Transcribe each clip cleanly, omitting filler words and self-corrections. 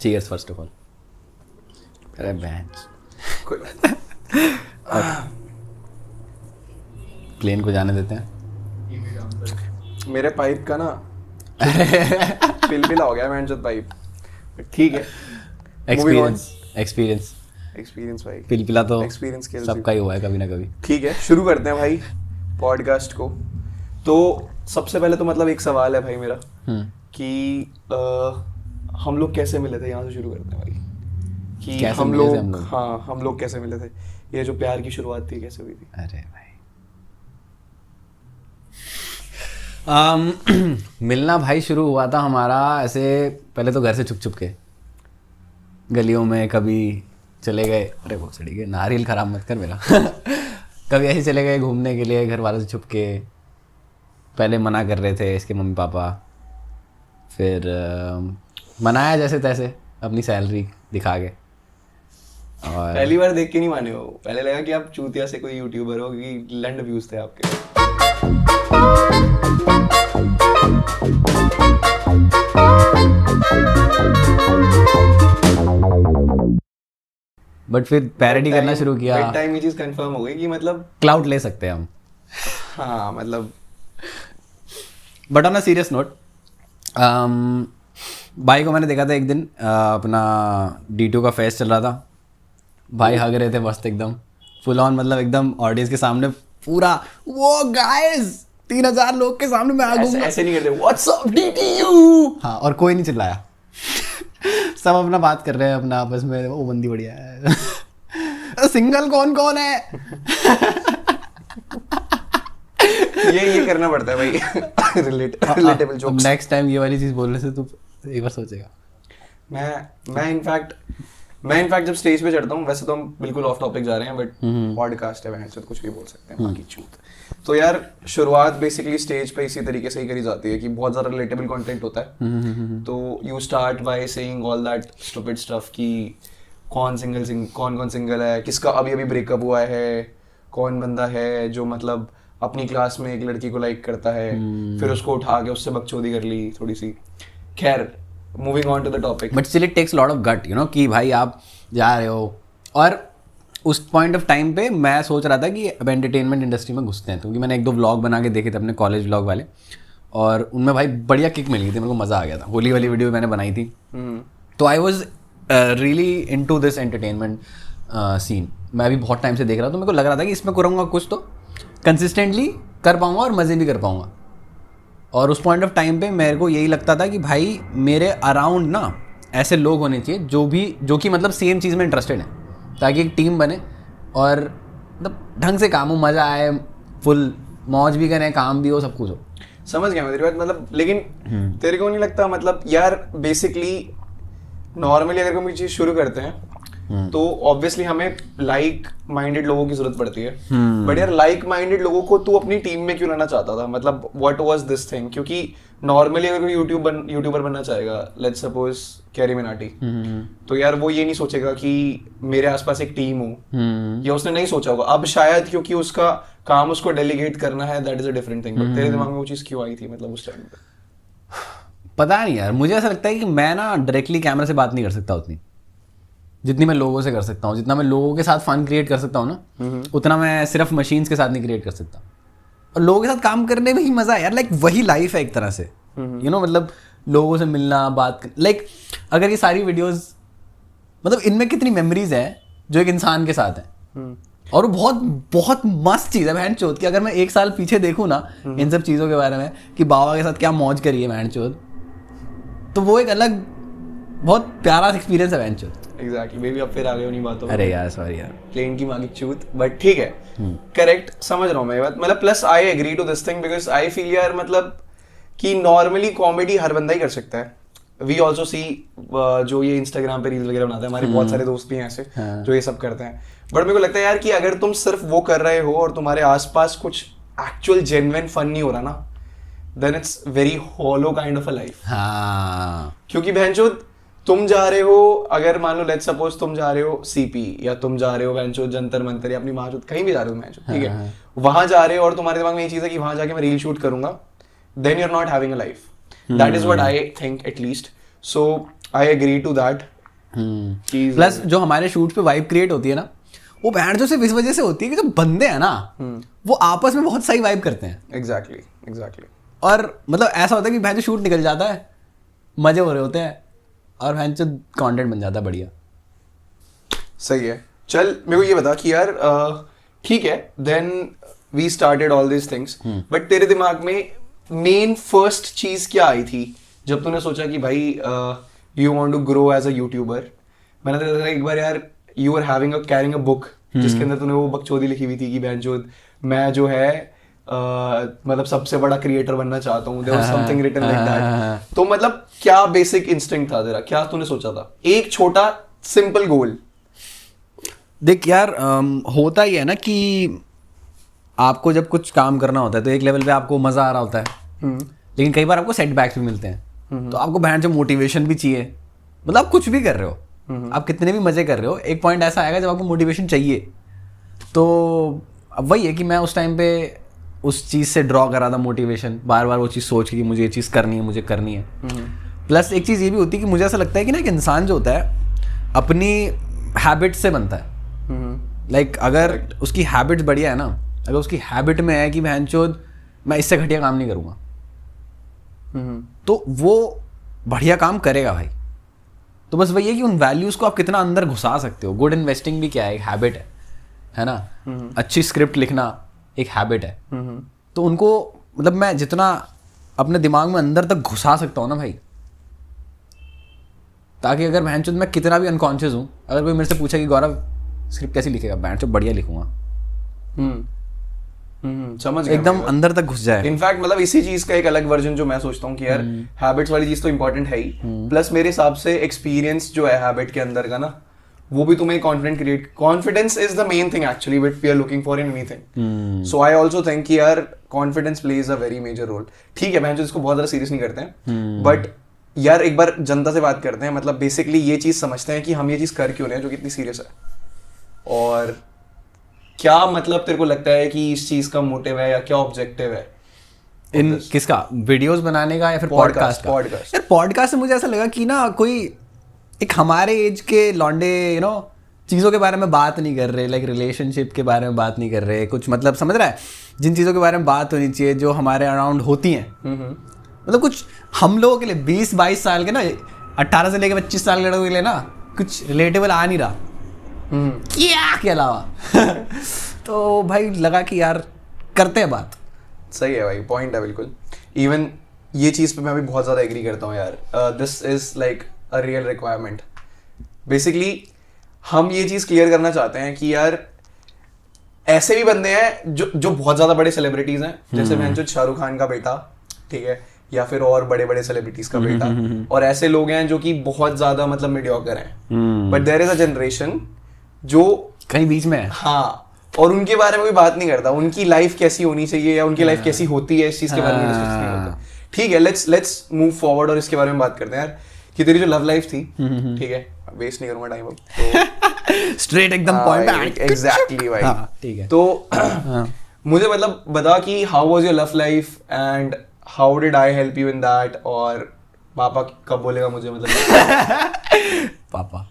Cheers first of all. अरे bench plane को जाने देते हैं। मेरे पाइप का ना पिलपिला हो गया मैंचो पाइप। ठीक है, एक्सपीरियंस भाई, पिलपिला तो एक्सपीरियंस सबका ही हुआ है कभी ना कभी। ठीक है, शुरू करते हैं भाई पॉडकास्ट को। तो सबसे पहले तो मतलब एक सवाल है भाई मेरा कि हम लोग कैसे मिले थे, यहाँ से शुरू करते हैं भाई कि हम लोग कैसे मिले थे, ये जो प्यार की शुरुआत थी कैसे हुई थी? अरे भाई मिलना भाई शुरू हुआ था हमारा ऐसे, पहले तो घर से छुप छुप के गलियों में कभी चले गए। अरे वो सड़ी गए, नारियल खराब मत कर मेरा कभी ऐसे चले गए घूमने के लिए घर वालों से छुप के। पहले मना कर रहे थे इसके मम्मी पापा, फिर मनाया जैसे तैसे अपनी सैलरी दिखा के। और पहली बार देख के नहीं माने हो, पहले लगा कि आप चूतिया से कोई यूट्यूबर हो कि लंड व्यूज थे आपके। बट फिर पैरोडी करना शुरू किया। विद टाइम ये चीज कंफर्म हो गई कि मतलब क्लाउड ले सकते हैं हम। हाँ मतलब but on a serious note, भाई को मैंने देखा था एक दिन, अपना D2 का फेस्ट चल रहा था, भाई हग रहे थे मस्त एकदम फुल ऑन, मतलब एकदम ऑडियंस के सामने पूरा वो गाइस 3000 लोग के सामने मैं ऐसे नहीं करते व्हाट्स अप DTU। हाँ, और कोई नहीं चिल्लाया सब अपना बात कर रहे हैं अपना आपस में, वो बंदी बढ़िया है सिंगल कौन कौन है ये करना पड़ता है भाई रिलेटेबल जोक्स। नेक्स्ट टाइम ये वाली चीज बोलने से तू एक बार सोचेगा। मैं इनफैक्ट जब स्टेज पे चढ़ता हूँ, वैसे तो हम बिल्कुल ऑफ टॉपिक जा रहे हैं बट पॉडकास्ट है, वहाँ से कुछ भी बोल सकते हैं बाकी चूत। तो यार शुरुआत बेसिकली स्टेज पे इसी तरीके से ही करी जाती है कि बहुत ज़्यादा रिलेटेबल कंटेंट होता है। तो you start by saying all that stupid stuff कि कौन सिंगल है, किसका अभी ब्रेकअप हुआ है, कौन बंदा है जो मतलब अपनी क्लास में एक लड़की को लाइक करता है, फिर उसको उठा के उससे बकचोदी कर ली थोड़ी सी। खैर, moving on to the topic. But still it takes lot of gut, you know, कि भाई आप जा रहे हो। और उस पॉइंट ऑफ टाइम पे मैं सोच रहा था कि अब एंटरटेनमेंट इंडस्ट्री में घुसते हैं, क्योंकि मैंने 1-2 व्लॉग बना के देखे थे अपने कॉलेज व्लॉग वाले, और उनमें भाई बढ़िया किक मिल गई थी, मेरे को मज़ा आ गया था। होली वाली वीडियो मैंने बनाई थी, तो I was really into this entertainment scene. मैं अभी बहुत टाइम से देख रहा था, तो मेरे को लग रहा था कि इसमें करूँगा कुछ तो कंसिस्टेंटली कर पाऊँगा और मज़े भी कर पाऊँगा। और उस पॉइंट ऑफ टाइम पे मेरे को यही लगता था कि भाई मेरे अराउंड ना ऐसे लोग होने चाहिए जो कि मतलब सेम चीज़ में इंटरेस्टेड है, ताकि एक टीम बने और मतलब ढंग से काम हो, मज़ा आए, फुल मौज भी करें, काम भी हो, सब कुछ हो। समझ गया मैं तेरी बात, मतलब लेकिन तेरे को नहीं लगता मतलब यार बेसिकली नॉर्मली अगर कोई चीज़ शुरू करते हैं तो ऑब्वियसली हमें लाइक माइंडेड लोगों की जरूरत पड़ती है। बट यार लाइक माइंडेड लोगों को तू अपनी टीम में क्यों लाना चाहता था, मतलब व्हाट वाज दिस थिंग? क्योंकि नॉर्मली अगर कोई यूट्यूबर बनना चाहेगा, लेट्स सपोज कैरी मिनाटी, तो यार वो ये नहीं सोचेगा कि मेरे आसपास एक टीम हो, या उसने नहीं सोचा होगा। अब शायद क्योंकि उसका काम उसको डेलीगेट करना है, that is a different thing. But तेरे दिमाग में वो चीज़ क्यों आई थी मतलब उस टाइम पे? पता नहीं यार, मुझे ऐसा लगता है कि मैं ना डायरेक्टली कैमरा से बात नहीं कर सकता उतनी जितनी मैं लोगों से कर सकता हूँ। जितना मैं लोगों के साथ फन क्रिएट कर सकता हूँ ना, उतना मैं सिर्फ मशीन्स के साथ नहीं क्रिएट कर सकता। और लोगों के साथ काम करने में ही मज़ा है यार, लाइक वही लाइफ है एक तरह से, यू नो, मतलब लोगों से मिलना, बात लाइक अगर ये सारी वीडियोस मतलब इनमें कितनी मेमोरीज हैं जो एक इंसान के साथ हैं, और वो बहुत बहुत मस्त चीज़ है बहन चोद की। अगर मैं 1 साल पीछे देखूँ ना इन सब चीज़ों के बारे में कि बाबा के साथ क्या मौज करी है बहन चोद, तो वो एक अलग बहुत प्यारा एक्सपीरियंस है बहन चोद। एग्जैक्टली बेबी, अब फिर आ गए उन्हीं बातों। अरे यार सॉरी यार, प्लेन की मांगी चूत, बट ठीक है, करेक्ट, समझ रहा हूँ मैं ये बात। मतलब plus I agree to this thing because I feel यार मतलब कि नॉर्मली कॉमेडी हर बंदा ही कर सकता है। वी ऑल्सो सी जो ये इंस्टाग्राम पे रील्स वगैरह बनाते हैं, हमारे बहुत सारे दोस्त भी हैं ऐसे जो ये सब करते हैं। बट मेरे को लगता है यार कि अगर तुम सिर्फ वो कर रहे हो और तुम्हारे आसपास कुछ एक्चुअल जेन्युइन फन नहीं हो रहा ना, then it's very hollow kind of a life. हाँ, क्योंकि बहनचोद तुम जा रहे हो, अगर मान लो लेट्स सपोज तुम जा रहे हो CP, या तुम जा रहे हो बहनचोद जंतर मंतर, या अपनी माँ कहीं भी जा रहे हो बहनचोद, ठीक है, वहां जा रहे हो और तुम्हारे दिमाग में ये चीज़ है कि वहां जाके मैं रील शूट करूंगा, then you are not having a life. That is what I think at least. So I agree to that. Plus जो हमारे शूट पे वाइब क्रिएट होती है ना, वो बैंड जो सिर्फ इस वजह से होती है कि जो बंदे हैं ना वो आपस में बहुत सही वाइब करते हैं. एग्जैक्टली. और मतलब ऐसा होता है कि भाई जो शूट निकल जाता है, मजे हो रहे होते हैं और भाई जो कंटेंट बन जाता है बढ़िया. सही है. चल मेरे को ये बता कि यार ठीक है, then we started all this things, but तेरे दिमाग में मेन फर्स्ट चीज क्या आई थी जब तूने सोचा कि भाई you want to grow as a YouTuber? मैंने तो देखा एक बार यार you are having a carrying a book जिसके अंदर तूने वो बकचोदी लिखी हुई थी कि बहनचोद मैं जो है मतलब सबसे बड़ा क्रिएटर बनना चाहता हूँ. There was something written like that. तो मतलब क्या बेसिक इंस्टिंक्ट था तेरा, क्या तूने सोचा था? एक छोटा सिंपल गोल. देख यार होता ही है ना कि आपको जब कुछ काम करना होता है तो एक लेवल पे आपको मजा आ रहा होता है, लेकिन कई बार आपको सेटबैक्स भी मिलते हैं. तो आपको बहन जो मोटिवेशन भी चाहिए. मतलब आप कुछ भी कर रहे हो, आप कितने भी मजे कर रहे हो, एक पॉइंट ऐसा आएगा जब आपको मोटिवेशन चाहिए. तो अब वही है कि मैं उस टाइम पे उस चीज़ से ड्रॉ कर रहा था मोटिवेशन, बार बार वो चीज़ सोच के कि मुझे ये चीज़ करनी है, मुझे करनी है. प्लस एक चीज़ ये भी होती है कि मुझे ऐसा लगता है कि ना एक इंसान जो होता है अपनी हैबिट से बनता है. लाइक अगर उसकी हैबिट्स बढ़िया है ना, अगर उसकी हैबिट में है कि बहनचोद मैं इससे घटिया काम नहीं करूँगा, तो वो बढ़िया काम करेगा भाई. तो बस वही है कि उन वैल्यूज़ को आप कितना अंदर घुसा सकते हो. गुड इन्वेस्टिंग भी क्या है, एक हैबिट है ना. अच्छी स्क्रिप्ट लिखना एक हैबिट है. तो उनको मतलब मैं जितना अपने दिमाग में अंदर तक घुसा सकता हूँ ना भाई, ताकि अगर बहनचोद मैं कितना भी अनकॉन्शियस हूँ, अगर कोई मेरे से पूछे कि गौरव स्क्रिप्ट कैसी लिखेगा, बहनचोद बढ़िया लिखूंगा, समझ गया. एकदम अंदर तक घुस जाए. इनफैक्ट मतलब इसी चीज का एक अलग वर्जन जो मैं सोचता हूँ कि यार हैबिट्स वाली चीज तो इंपॉर्टेंट है ही, प्लस मेरे हिसाब से एक्सपीरियंस जो है हैबिट के अंदर का ना, वो भी तुम्हें confidence is the main thing actually which we are looking for in anything. So I also think कि यार confidence plays a very major role. ठीक है, मैं जो इसको बहुत ज्यादा सीरियस नहीं करते हैं, बट यार एक बार जनता से बात करते हैं. मतलब बेसिकली ये चीज समझते हैं कि हम ये चीज कर क्यों रहे हैं जो कितनी सीरियस है, और क्या मतलब तेरे को लगता है कि इस चीज का मोटिव है या क्या ऑब्जेक्टिव है इन किसका, वीडियोस बनाने का या फिर पॉडकास्ट का? यार पॉडकास्ट से मुझे ऐसा लगा कि ना कोई एक हमारे एज के लौंडे यू नो चीज़ों के बारे में बात नहीं कर रहे, लाइक रिलेशनशिप के बारे में बात नहीं कर रहे, कुछ मतलब समझ रहा है, जिन चीज़ों के बारे में बात होनी चाहिए जो हमारे अराउंड होती हैं. मतलब कुछ हम लोगों के लिए 20-22 साल के ना, 18 से लेकर 25 साल के लड़कों के लिए ना कुछ रिलेटेबल आ नहीं रहा क्या के अलावा. तो भाई लगा कि यार करते हैं बात. सही है भाई, पॉइंट है बिल्कुल. इवन ये चीज़ पे मैं भी बहुत ज़्यादा एग्री करता हूँ यार. This is like a real requirement. Basically हम ये चीज़ क्लियर करना चाहते हैं कि यार ऐसे भी बंदे हैं जो बहुत ज़्यादा बड़े सेलिब्रिटीज़ हैं, जैसे मैं जो शाहरुख खान का बेटा, ठीक है, या फिर और बड़े बड़े सेलिब्रिटीज़ का बेटा, और ऐसे लोग हैं जो कि बहुत ज़्यादा मतलब मीडियोकर हैं, but there is a generation जो कहीं बीच में है. हाँ, और उनके बारे में कोई बात नहीं करता. उनकी लाइफ कैसी होनी चाहिए या उनकी लाइफ कैसी होती है, इस चीज के बारे में डिस्कस नहीं होता. ठीक है, लेट्स मूव फॉरवर्ड और इसके बारे में बात करते हैं यार कि तेरी जो लव लाइफ थी, ठीक है, वेस्ट नहीं करूंगा टाइम अब, तो स्ट्रेट एकदम पॉइंट पे. एग्जैक्टली भाई. ठीक है. तो मुझे मतलब बता कि how was your love life and how did I help you in that, और पापा कब बोलेगा मुझे, मतलब पापा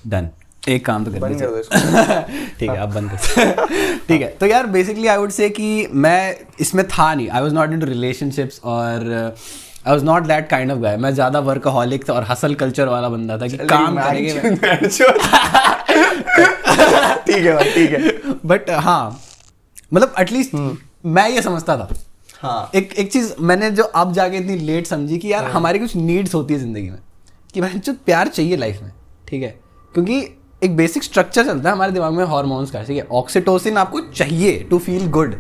डन, एक काम तो बंद कर दो इसको. ठीक है, आप बंद कर. ठीक है, तो यार बेसिकली आई वुड से कि मैं इसमें था नहीं, I was not into relationships और I was not that kind of guy. मैं ज़्यादा वर्कaholic था और हसल कल्चर वाला बंदा था कि काम करेंगे. ठीक है भाई, ठीक है. बट हाँ मतलब एटलीस्ट मैं ये समझता था. हाँ, एक चीज़ मैंने जो अब जाके इतनी लेट समझी कि यार हमारी कुछ नीड्स होती है ज़िंदगी में, कि भाई जो प्यार चाहिए लाइफ में, ठीक है, क्योंकि एक बेसिक स्ट्रक्चर चलता है हमारे दिमाग में हार्मोन्स का, ठीक है. ऑक्सीटोसिन आपको चाहिए टू फील गुड,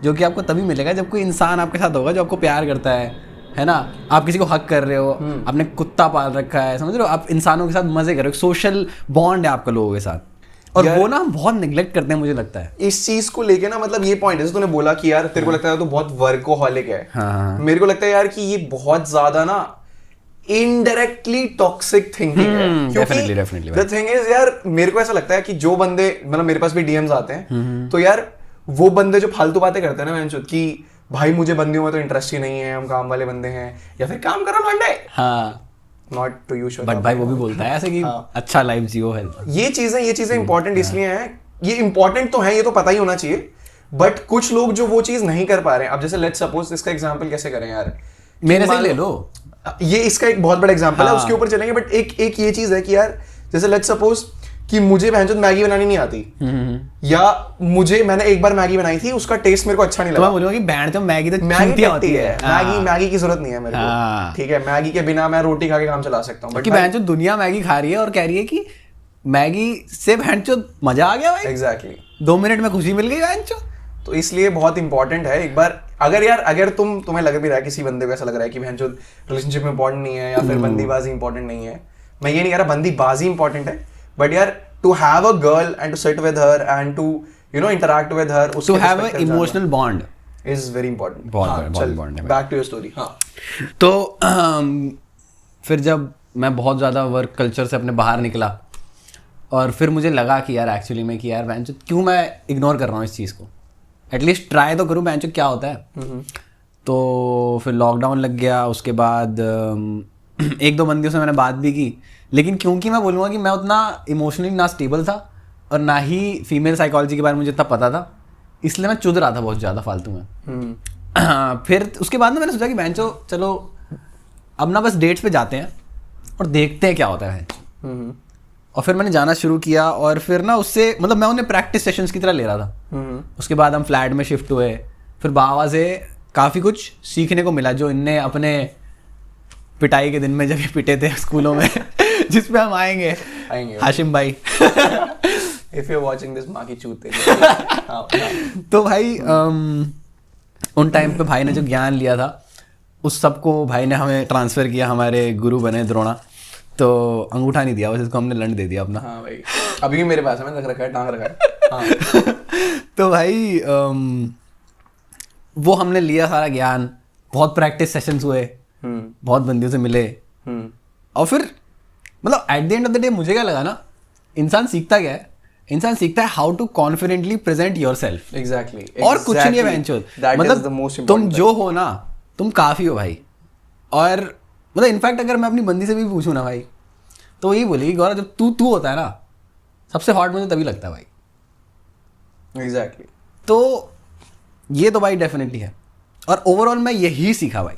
जो कि आपको तभी मिलेगा जब कोई इंसान आपके साथ होगा जो आपको प्यार करता है ना. आप किसी को हक कर रहे हो, आपने कुत्ता पाल रखा है, समझ रहे हो, आप इंसानों के साथ मजे कर रहे हो, सोशल बॉन्ड है आपका लोगों के साथ, और वो ना हम बहुत निगलेक्ट करते हैं मुझे लगता है इस चीज को लेके ना. मतलब ये पॉइंट है तूने बोला कि यार तेरे को लगता है तो बहुत वर्कोहॉलिक है. हाँ. मेरे को लगता है यार कि ये बहुत ज्यादा ना इनडायरेक्टली टॉक्सिक थिंकिंग है. डेफिनेटली द थिंग इज यार, मेरे को ऐसा लगता है कि जो बंदे, मतलब मेरे पास भी डीएम्स आते हैं, तो यार वो बंदे जो फालतू बातें करते हैं ना कि भाई मुझे बंदियों में तो इंटरेस्ट ही नहीं है, हम काम वाले बंदे हैं, या फिर काम करो लौंडे। हाँ not too you sure, but भाई वो भी बोलता है ऐसे कि अच्छा लाइफ जियो है। ये चीजें इंपॉर्टेंट इसलिए हैं, ये इंपॉर्टेंट तो है, ये तो पता ही होना चाहिए, बट कुछ लोग जो वो चीज नहीं कर पा रहे हैं। अब जैसे लेट्स सपोज, इसका एग्जांपल कैसे करें यार, मेरे से ले लो, ये इसका एक बहुत बड़ा एग्जांपल है, उसके ऊपर चलेंगे। बट एक ये चीज है कि यार जैसे लेट्स सपोज कि मुझे भैंचोद मैगी बनानी नहीं आती, या मैंने एक बार मैगी बनाई थी, उसका टेस्ट मेरे को अच्छा नहीं लगा, तो मैं बोलूंगा कि भैंचोद मैगी तो मैगी चूतिया होती है, मैगी की जरूरत नहीं है मेरे को, ठीक है, मैगी के बिना मैं रोटी खा के काम चला सकता हूँ। बट भैंचोद दुनिया मैगी खा रही है और कह रही है कि मैगी से भैंचोद मजा आ गया भाई, एग्जैक्टली 2 मिनट में खुशी मिल गई भैंचोद। तो इसलिए बहुत इंपॉर्टेंट है एक बार, अगर तुम्हें लग भी रहा है, किसी बंदे को ऐसा लग रहा है कि भैंचोद रिलेशनशिप में इंपॉर्टेंट नहीं है, या फिर बंदीबाजी इंपॉर्टेंट नहीं है, मैं ये नहीं कह रहा बंदीबाजी इंपॉर्टेंट है, बट यार to have a girl and to sit with her and to interact with her, to have an emotional bond is very important. बहुत bond है। Back to your story. हाँ तो फिर जब मैं बहुत ज़्यादा वर्क कल्चर से अपने बाहर निकला, और फिर मुझे लगा कि यार एक्चुअली में कि यार बेंचो क्यों मैं इग्नोर कर रहा हूँ इस चीज़ को, एटलीस्ट ट्राई तो करूँ बेंचो क्या होता है। तो फिर लॉकडाउन लग गया, उसके बाद 1-2 बंदियों से मैंने बात भी की, लेकिन क्योंकि मैं बोलूँगा कि मैं उतना इमोशनली ना स्टेबल था और ना ही फीमेल साइकोलॉजी के बारे में मुझे इतना पता था, इसलिए मैं चुद रहा था बहुत ज़्यादा फालतू में। फिर उसके बाद ना मैंने सोचा कि बेंचो चलो अब ना बस डेट्स पे जाते हैं और देखते हैं क्या होता है। और फिर मैंने जाना शुरू किया, और फिर ना उससे मतलब मैं उन्हें प्रैक्टिस सेशंस की तरह ले रहा था। उसके बाद हम फ्लैट में शिफ्ट हुए, फिर बाबा से काफ़ी कुछ सीखने को मिला, जो इनने अपने पिटाई के दिन में जब ये पिटे थे स्कूलों में जिस पे हम आएंगे हाशिम भाई if you're watching this माँ की चूत तेरी। तो भाई उन टाइम पे भाई ने जो ज्ञान लिया था उस सबको भाई ने हमें ट्रांसफ़र किया, हमारे गुरु बने द्रोणा। तो अंगूठा नहीं दिया बस, इसको हमने लंड दे दिया अपना। हाँ भाई अभी भी मेरे पास है, मैंने रखा है, टांग रखा है। हाँ। तो भाई वो हमने लिया सारा ज्ञान, बहुत प्रैक्टिस सेशंस हुए, बहुत बंदियों से मिले, और फिर मतलब at the end of the day मुझे क्या लगा ना, इंसान सीखता क्या है, इंसान सीखता है how to confidently present yourself. Exactly और कुछ नहीं है बेंचोद, मतलब तुम जो हो ना तुम काफ़ी हो भाई। और मतलब इनफैक्ट अगर मैं अपनी बंदी से भी पूछूँ ना भाई, तो यही बोलेगी गौरव जब तू होता है ना सबसे हॉट मुझे तभी लगता है भाई। एग्जैक्टली तो ये तो भाई डेफिनेटली है। और ओवरऑल मैं यही सीखा भाई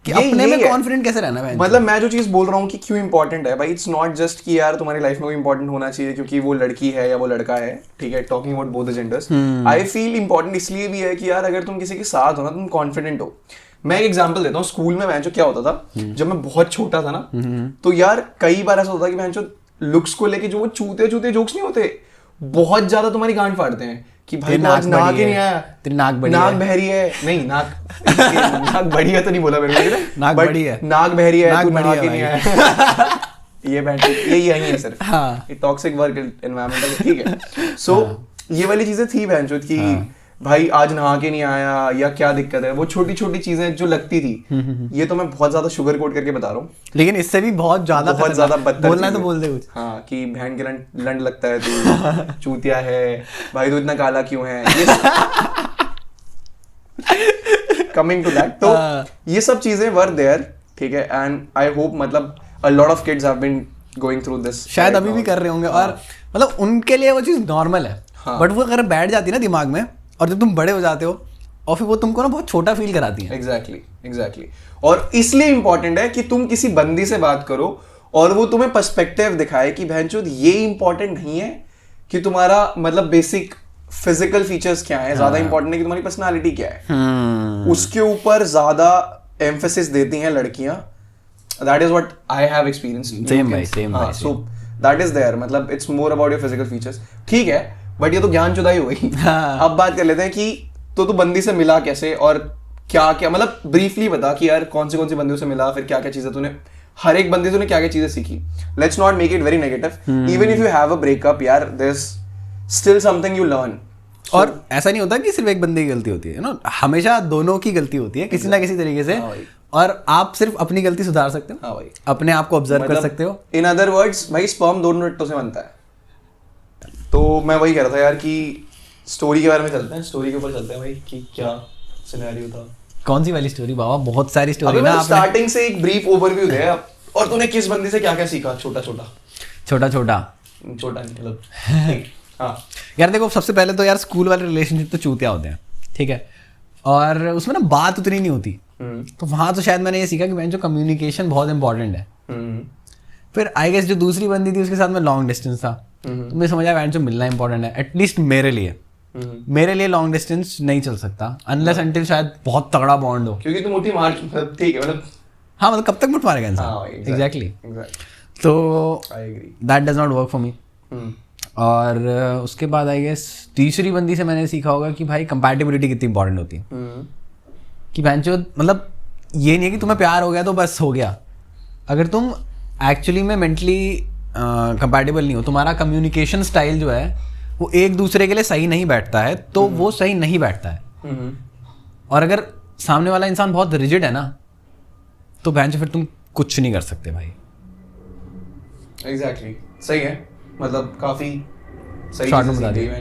कि अपने में कॉन्फिडेंट कैसे रहना है। मतलब मैं जो चीज बोल रहा हूँ कि क्यों इंपॉर्टेंट है भाई, इट्स नॉट जस्ट कि यार तुम्हारी लाइफ में कोई इंपॉर्टेंट होना चाहिए क्योंकि वो लड़की है या वो लड़का है, ठीक है, talking about both the genders. I feel important इसलिए भी है कि यार अगर तुम किसी के साथ हो ना, तुम कॉन्फिडेंट हो। मैं एक एग्जांपल देता हूँ, स्कूल में मैं जो क्या होता था जब मैं बहुत छोटा था ना, तो यार कई बार ऐसा होता कि मैं जो लुक्स को लेके जो वो चूते जोक्स नहीं होते, बहुत ज्यादा तुम्हारी गांड फाड़ते हैं कि भाई नाक ही नहीं आया, तेरी नाक बहरी है, नहीं नाक बड़ी है तो नहीं बोला मेरे को, नाक बड़ी है, नाक बहरी है, तू नाक ही नहीं आया। ये बैंड यही है सिर्फ, ये टॉक्सिक वर्क एनवायरनमेंट, ठीक है। सो ये वाली चीजें थी बैंचोद की भाई आज नहा के नहीं आया या क्या दिक्कत है, वो छोटी छोटी चीजें जो लगती थी। ये तो मैं बहुत ज्यादा शुगर कोट करके बता रहा हूँ, लेकिन इससे भी बहुत ज्यादा बदतर बोलना है तो बोल दे कुछ। हाँ कि बहन के लंड लगता है तू, चूतिया है भाई, तू इतना काला क्यों है, कमिंग टू दैट। तो ये सब चीजें वर देयर, ठीक है, एंड आई होप मतलब a lot of kids have been going through this, शायद अभी भी कर रहे होंगे। और मतलब उनके लिए वो चीज नॉर्मल है, बट वो अगर बैठ जाती है ना दिमाग में, और जब तुम बड़े हो जाते हो और फिर वो तुमको ना बहुत छोटा फील कराती है। एग्जैक्टली। और इसलिए इंपॉर्टेंट है कि तुम किसी बंदी से बात करो और वो तुम्हें पर्सपेक्टिव दिखाए कि बहनचोद ये इंपॉर्टेंट नहीं है कि तुम्हारा मतलब बेसिक फिजिकल फीचर्स क्या है, ज्यादा इंपॉर्टेंट है कि तुम्हारी पर्सनालिटी क्या है। उसके ऊपर ज्यादा एम्फेसिस देती हैं लड़कियां। That is what I have experienced. Same भाई। So that is there, मतलब it's more about your physical features. ठीक है, बट ये तो ज्ञान चुदाई हो गई। अब बात कर लेते हैं कि तो तू बंदी से मिला कैसे और क्या क्या, मतलब ब्रीफली बता कि यार कौन सी बंदियों से मिला, फिर क्या क्या चीजें तूने, हर एक बंदी तूने क्या क्या चीजें सीखी। Let's not make it very negative. Even if you have a breakup, यार there's still something you learn. और ऐसा नहीं होता कि सिर्फ एक बंदे की गलती होती है ना, हमेशा दोनों की गलती होती है किसी ना किसी तरीके से। और आप सिर्फ अपनी गलती सुधार सकते हो। हाँ भाई, अपने आप को ऑब्जर्व कर सकते हो। इन अदर वर्ड्स भाई स्पर्म दोनों रट्टों से बनता है। तो मैं वही कह रहा था यार कि स्टोरी के बारे में चलते हैं, स्टोरी के ऊपर चलते हैं भाई कि क्या सिनेरियो था? कौन सी वाली स्टोरी बाबा? बहुत सारी स्टोरी ना। स्टार्टिंग से एक ब्रीफ ओवरव्यू दे और तूने किस बंदी से क्या क्या सीखा? छोटा छोटा नहीं मतलब हाँ यार देखो, सबसे पहले तो यार स्कूल वाले रिलेशनशिप तो चूतिया होते हैं, ठीक है, और उसमें ना बात उतनी नहीं होती। तो वहाँ तो शायद मैंने ये सीखा कि जो कम्युनिकेशन बहुत इंपॉर्टेंट है। फिर आई गेस जो दूसरी बंदी थी उसके साथ में लॉन्ग डिस्टेंस था, तो मुझे समझ आया जो मिलना इंपॉर्टेंट है, एटलीस्ट मेरे लिए लॉन्ग डिस्टेंस नहीं चल सकता अनलेस अंटिल शायद बहुत तगड़ा बॉन्ड हो, क्योंकि तुम मुट्ठी मार, ठीक है मतलब हाँ मतलब कब तक मुठ मारेगा इंसान। एग्जैक्टली तो that does not work for me. और उसके बाद आई गेस तीसरी बंदी से मैंने सीखा होगा कि भाई कंपैटिबिलिटी कितनी इंपॉर्टेंट होती है। कि भैंचो मतलब ये नहीं है कि तुम्हें प्यार हो गया तो बस हो गया, अगर तुम एक्चुअली में मेंटली कंपैटिबल नहीं हो, तुम्हारा कम्युनिकेशन स्टाइल जो है वो एक दूसरे के लिए सही नहीं बैठता है, तो वो सही नहीं बैठता है। और अगर सामने वाला इंसान बहुत रिजिड है ना, तो भैंचो फिर तुम कुछ नहीं कर सकते भाई। एग्जैक्टली सही है, मतलब काफी सही शॉर्ट में बता दिया।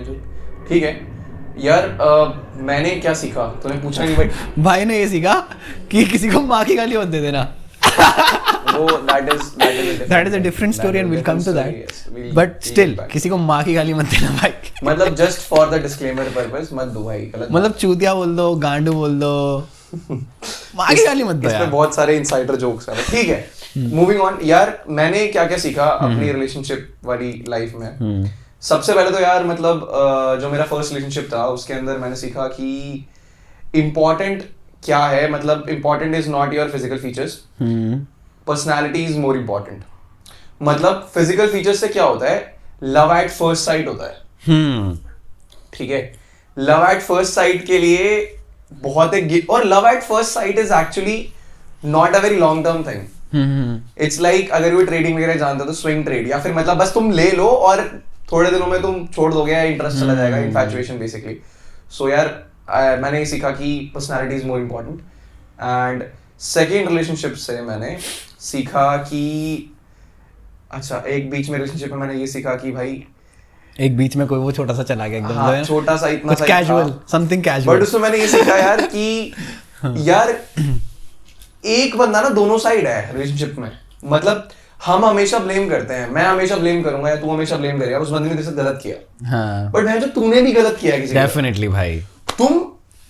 ठीक है यार, मैंने क्या सीखा तूने पूछा नहीं भाई। भाई ने ये सीखा कि किसी को माँ की गाली मत दे देना। वो that is a different story and we'll come to that. But still किसी को माँ की गाली मत देना भाई। मतलब just for the disclaimer purpose मत दो भाई, गलत मतलब चूतिया बोल दो, गांडू बोल दो, माँ की गाली मत दो यार। इसमें बहुत सारे इंसाइडर जोक्स हैं, ठीक है। मूविंग ऑन यार, मैंने क्या क्या सीखा अपनी रिलेशनशिप वाली लाइफ में। सबसे पहले तो यार मतलब जो मेरा फर्स्ट रिलेशनशिप था उसके अंदर मैंने सीखा कि इम्पोर्टेंट क्या है, मतलब important is not your physical features, personality is more important. मतलब फिजिकल फीचर्स से क्या होता है, लव एट फर्स्ट साइट होता है, ठीक है। लव एट फर्स्ट साइट के लिए बहुत एक, और love at first sight is actually not a very long term thing. It's like अगर वो ट्रेडिंग वगैरह जानते हो तो स्विंग ट्रेड, या फिर मतलब बस तुम ले लो और थोड़े दिनों में तुम छोड़ दोगे, इंटरेस्ट चला जाएगा, इन्फैचुएशन बेसिकली। सो यार मैंने ये सीखा कि personality is more important. And second relationship से मैंने सीखा कि अच्छा, एक बीच में रिलेशनशिप में मैंने ये सीखा कि भाई एक बीच में कोई वो छोटा सा चला गया एकदम, हाँ, छोटा सा इतना सा कैजुअल, समथिंग कैजुअल। बट उसमें मैंने ये सीखा यार कि यार एक बंदा ना दोनों साइड है रिलेशनशिप में। मतलब हम हमेशा ब्लेम करते हैं, मैं हमेशा ब्लेम करूंगा या तू हमेशा ब्लेम करेगा उस बंदे ने तेरे से गलत किया। हाँ। बट मैं जो तूने भी गलत किया है किसी डेफिनेटली भाई।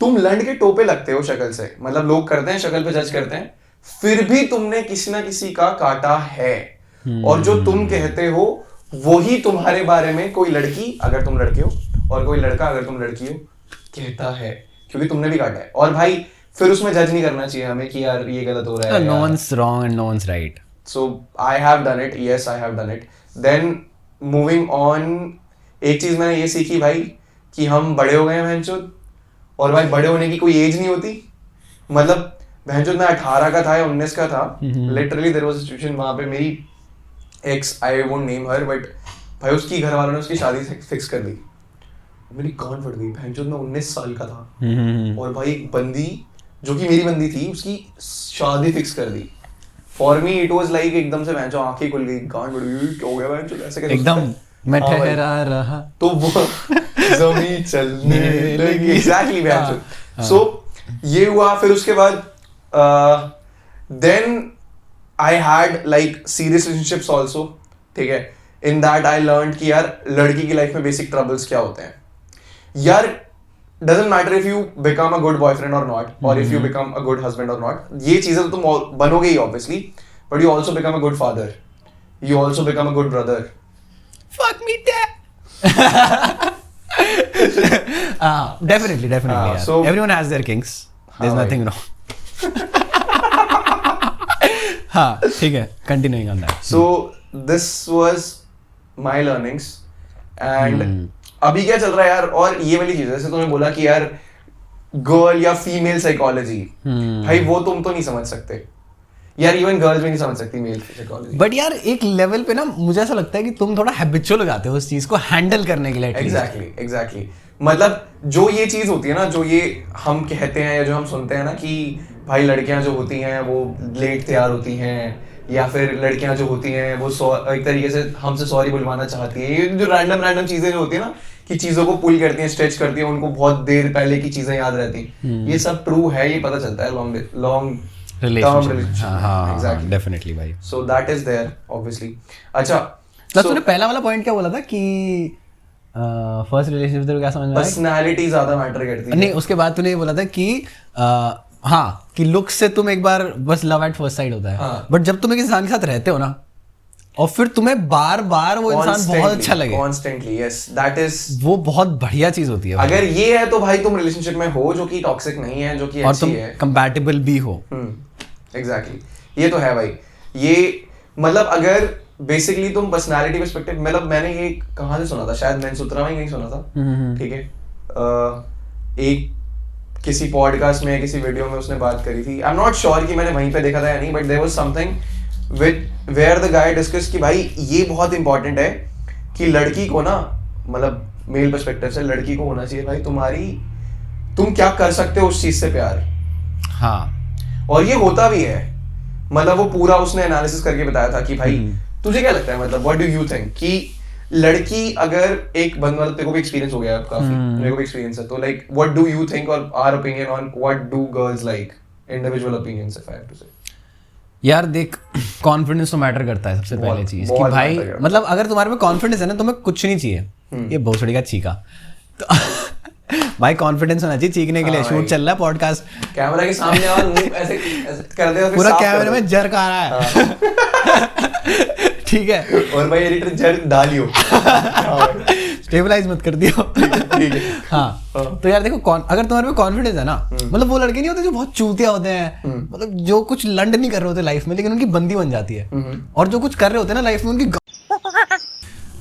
तुम लंड के टोपे लगते हो शक्ल से, मतलब लोग करते हैं शक्ल पे जज करते हैं, फिर भी तुमने किसी ना किसी का काटा है। और जो तुम कहते हो वही तुम्हारे बारे में कोई लड़की अगर तुम लड़के हो और कोई लड़का अगर तुम लड़की हो कहता है, क्योंकि तुमने भी काटा है। और भाई फिर उसमें जज नहीं करना चाहिए हमें कि यार ये गलत हो रहा है। No one's wrong and no one's right. So I have done it, yes I have done it. Then moving on, एक चीज मैंने ये सीखी भाई कि हम बड़े हो गए हैं भैंचोद, और भाई बड़े होने की कोई एज नहीं होती। मतलब भैंचोद मैं 18 का था या 19 का था, literally there was a situation वहां पे मेरी ex, I won't name her, but भाई उसकी घर वालों ने उसकी शादी फिक्स कर दी। मेरी कान फट गई, भैंचोद मैं 19 साल का था और भाई एक बंदी जो कि मेरी बंदी थी उसकी शादी फिक्स कर दी। For me it was like एकदम से भैंचो आंखें खुल गई, गांड बढ़ गई, क्या हो गया भैंचो, ऐसे कैसे एकदम मैं ठहरा रहा तो वो ज़मीं चलने लगी। एग्जैक्टली भैंचो। सो ये हुआ। फिर उसके बाद then I had like serious relationships also, ठीक है। इन दैट आई लर्नड कि यार लड़की की लाइफ में बेसिक ट्रबल्स क्या होते हैं। यार doesn't matter if you become a good boyfriend or not, or if you become a good husband or not, ये चीजें तो तुम बनोगे ही obviously, but you also become a good father, you also become a good brother. Fuck me dad. Definitely yeah. So everyone has their kinks, there's nothing wrong. हाँ ठीक है, continuing on that. So this was my learnings and अभी क्या चल रहा है यार। और ये वाली चीज जैसे तुमने बोला कि यार गर्ल या फीमेल साइकोलॉजी, भाई वो तुम तो नहीं समझ सकते यार, इवन गर्ल्स भी नहीं समझ सकती मेल साइकोलॉजी। बट यार एक लेवल पे ना मुझे ऐसा लगता है कि तुम थोड़ा हैबिचुअल हो जाते हो उस चीज को हैंडल करने के लिए। एग्जैक्टली मतलब जो ये चीज होती है ना, जो ये हम कहते हैं या जो हम सुनते हैं ना कि भाई लड़कियां जो होती हैं वो लेट तैयार होती हैं, या फिर लड़कियां जो होती हैं वो एक तरीके से हमसे सॉरी बुलवाना चाहती है, ये जो रैंडम चीजें जो होती है ना, कि चीजों को पुल करती हैं, स्ट्रेच करती हैं, उनको बहुत देर पहले की चीजें याद रहती हैं। ये सब ट्रू है, ये पता चलता है लॉन्ग रिलेशनशिप। हाँ, एग्जैक्टली, डेफिनेटली भाई। So that is there obviously. अच्छा, तूने पहला वाला पॉइंट क्या बोला था कि फर्स्ट रिलेशनशिप तेरे को क्या समझ में आया? पर्सनालिटी ज्यादा मैटर करती है। नहीं, उसके बाद तूने ये बोला था कि हाँ, कि लुक से तुम एक बार बस लव एट फर्स्ट साइड होता है, बट जब तुम एक इंसान के साथ रहते हो ना और फिर तुम्हें बार बार वो इंसान बहुत अच्छा लगे कॉन्स्टेंटली, यस, दैट इज, वो बहुत बढ़िया चीज होती है। अगर ये है तो भाई तुम रिलेशनशिप में हो जो कि टॉक्सिक नहीं है, जो कि और अच्छी तुम है, कंपैटिबल भी हो। एग्जैक्टली, ये तो है भाई। ये मतलब अगर बेसिकली तुम पर्सनालिटी पर्सपेक्टिव, मतलब मैंने ये कहाँ से सुना था, शायद मैंने सूत्रा में कहीं सुना था, ठीक है, एक किसी पॉडकास्ट में, किसी वीडियो में उसने बात करी थी, आई एम नॉट श्योर कि मैंने वहीं पे देखा था या नहीं, but there was something with where the guy discuss कि भाई ये बहुत इंपॉर्टेंट है कि लड़की को ना, मतलब मेल पर्सपेक्टिव से लड़की को होना चाहिए भाई तुम क्या कर सकते हो उस चीज से प्यार। हाँ, और ये होता भी है, मतलब वो पूरा उसने एनालिसिस करके बताया था कि भाई तुझे क्या लगता है, मतलब व्हाट डू यू थिंक कि लड़की अगर एक बंदा, मतलब तेरे को भी एक्सपीरियंस हो गया है काफी, मेरे को भी एक्सपीरियंस है, तो like what do you think और our opinion on what do girls like, individual opinions if I have to say. यार देख, कॉन्फिडेंस तो मैटर करता है सबसे पहले चीज कि भाई, मतलब अगर तुम्हारे में कॉन्फिडेंस है ना, तुम्हें कुछ नहीं चाहिए। ये भोसड़ी का चीका तो भाई कॉन्फिडेंस होना चाहिए चीखने के लिए। शूट चल रहा है, पॉडकास्ट, कैमरा के सामने और मुंह ऐसे कर दे, पूरा कैमरे में जर्क आ रहा है ठीक है, और भाई एडिटर जर्क डालियो, स्टेबलाइज मत कर दियो ठीक है। हाँ, तो यार देखो, अगर तुम्हारे में कॉन्फिडेंस है ना, मतलब वो लड़के नहीं होते जो बहुत चूतिया होते हैं, मतलब जो कुछ लंड नहीं कर रहे होते लाइफ में, लेकिन उनकी बंदी बन जाती है, और जो कुछ कर रहे होते हैं ना लाइफ में उनकी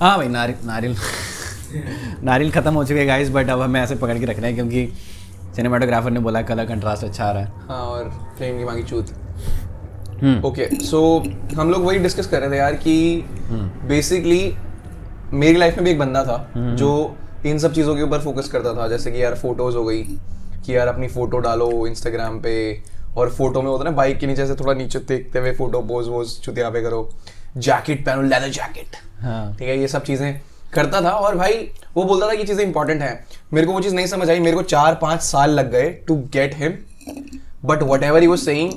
हाँ भाई, नारियल खत्म हो चुके हैं गाइस, बट अब हमें ऐसे पकड़ के रखना है क्योंकि सिनेमाटोग्राफर ने बोला कलर कंट्रास्ट अच्छा आ रहा है। हाँ, और फ्रेम की मांगी चूत। ओके, सो हम लोग वही डिस्कस कर रहे थे यार कि बेसिकली मेरी लाइफ में भी एक बंदा था जो इन सब चीज़ों के ऊपर फोकस करता था, जैसे कि यार फोटोज हो गई कि यार अपनी फोटो डालो इंस्टाग्राम पे, और फोटो में होता है ना बाइक के नीचे से थोड़ा नीचे देखते हुए फोटो पोज चुतिया पे करो, जैकेट पहनो, लेदर जैकेट, ठीक है, ये सब चीज़ें करता था। और भाई वो बोलता था कि चीज़ें इंपॉर्टेंट हैं, मेरे को वो चीज़ नहीं समझ आई, मेरे को 4-5 साल लग गए to get him, but whatever he was saying